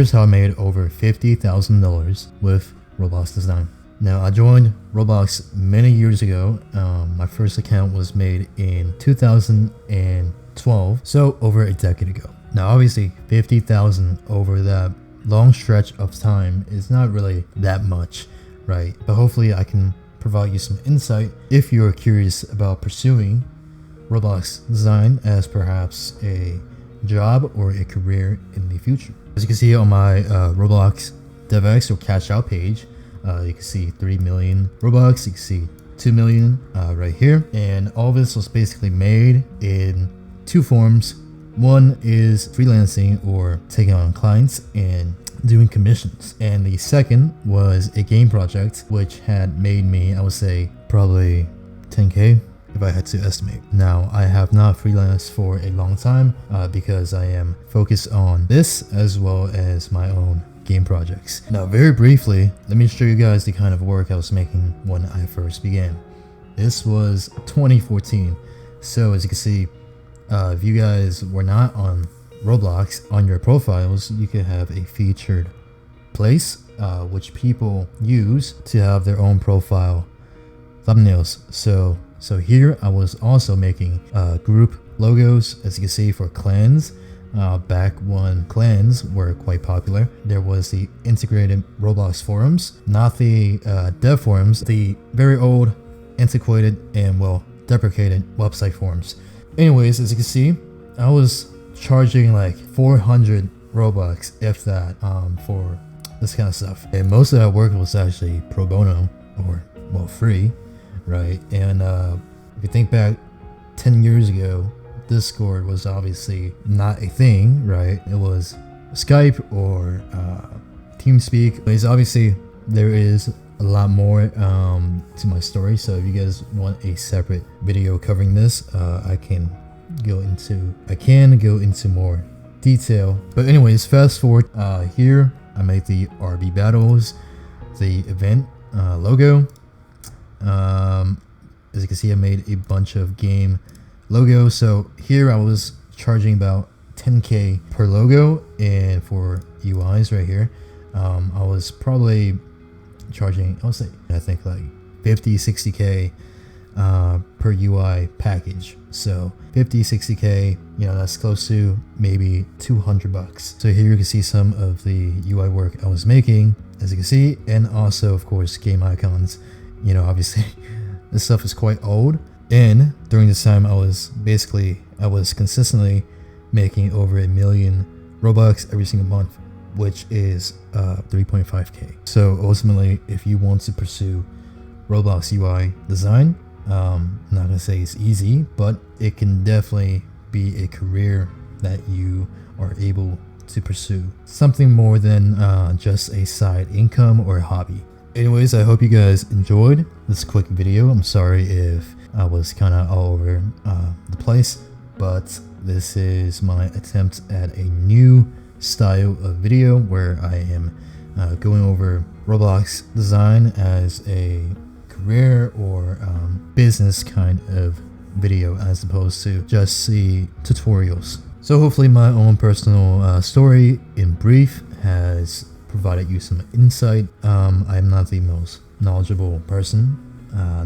here's how I made over $50,000 with Roblox design. Now, I joined Roblox many years ago. My first account was made in 2012, so over a decade ago. Now, obviously, 50,000 over that long stretch of time is not really that much, right? But hopefully I can provide you some insight if you're curious about pursuing Roblox design as perhaps a job or a career in the future. As you can see on my Roblox DevX or cash out page, you can see 3 million Robux, you can see 2 million right here. And all this was basically made in two forms. One is freelancing or taking on clients and doing commissions. And the second was a game project, which had made me, I would say, probably 10K if I had to estimate. Now, I have not freelanced for a long time because I am focused on this as well as my own game projects. Now, very briefly, let me show you guys the kind of work I was making when I first began. This was 2014. So as you can see, if you guys were not on Roblox, on your profiles, you could have a featured place which people use to have their own profile thumbnails. So here I was also making group logos, as you can see, for clans. Back when clans were quite popular, there was the integrated Roblox forums, not the dev forums, the very old, antiquated, and well deprecated website forums. Anyways, as you can see, I was charging like 400 Robux, if that, for this kind of stuff. And most of that work was actually pro bono, or well, free, right? And if you think back 10 years ago, Discord was obviously not a thing, right? It was Skype or TeamSpeak. But obviously there is a lot more to my story. So if you guys want a separate video covering this, I can go into more detail. But anyways, fast forward here, I made the RB battles, the event logo. As you can see, I made a bunch of game logos. So here I was charging about 10K per logo, and for UIs right here, I was probably charging, I think like 50-60K per UI package. So 50-60K, that's close to maybe $200. So here you can see some of the UI work I was making, as you can see, and also of course game icons. Obviously this stuff is quite old, and during this time I was consistently making over 1 million Robux every single month, which is 3.5K. So ultimately, if you want to pursue Roblox UI design, I'm not gonna say it's easy, but it can definitely be a career that you are able to pursue. Something more than just a side income or a hobby. Anyways, I hope you guys enjoyed this quick video. I'm sorry if I was kind of all over the place, but this is my attempt at a new style of video where I am going over Roblox design as a career or business kind of video, as opposed to just the tutorials. So hopefully my own personal story in brief has provided you some insight. I'm not the most knowledgeable person,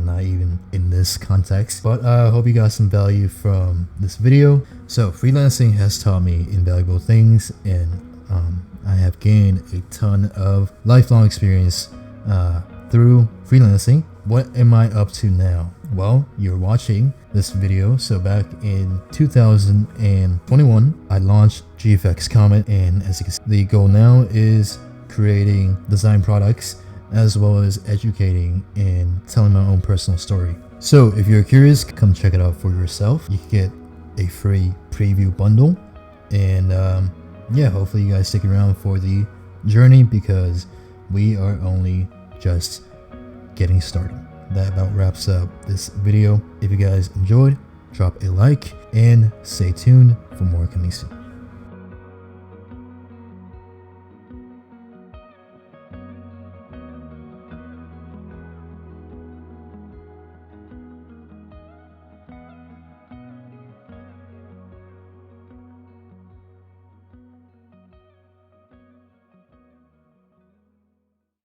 not even in this context, but I hope you got some value from this video. So freelancing has taught me invaluable things, and I have gained a ton of lifelong experience through freelancing. What am I up to now? Well, you're watching this video. So back in 2021, I launched GFX Comet, and as you can see, the goal now is creating design products as well as educating and telling my own personal story. So if you're curious, come check it out for yourself. You can get a free preview bundle, and yeah, hopefully you guys stick around for the journey, because we are only just getting started. That about wraps up this video. If you guys enjoyed, drop a like and stay tuned for more coming soon.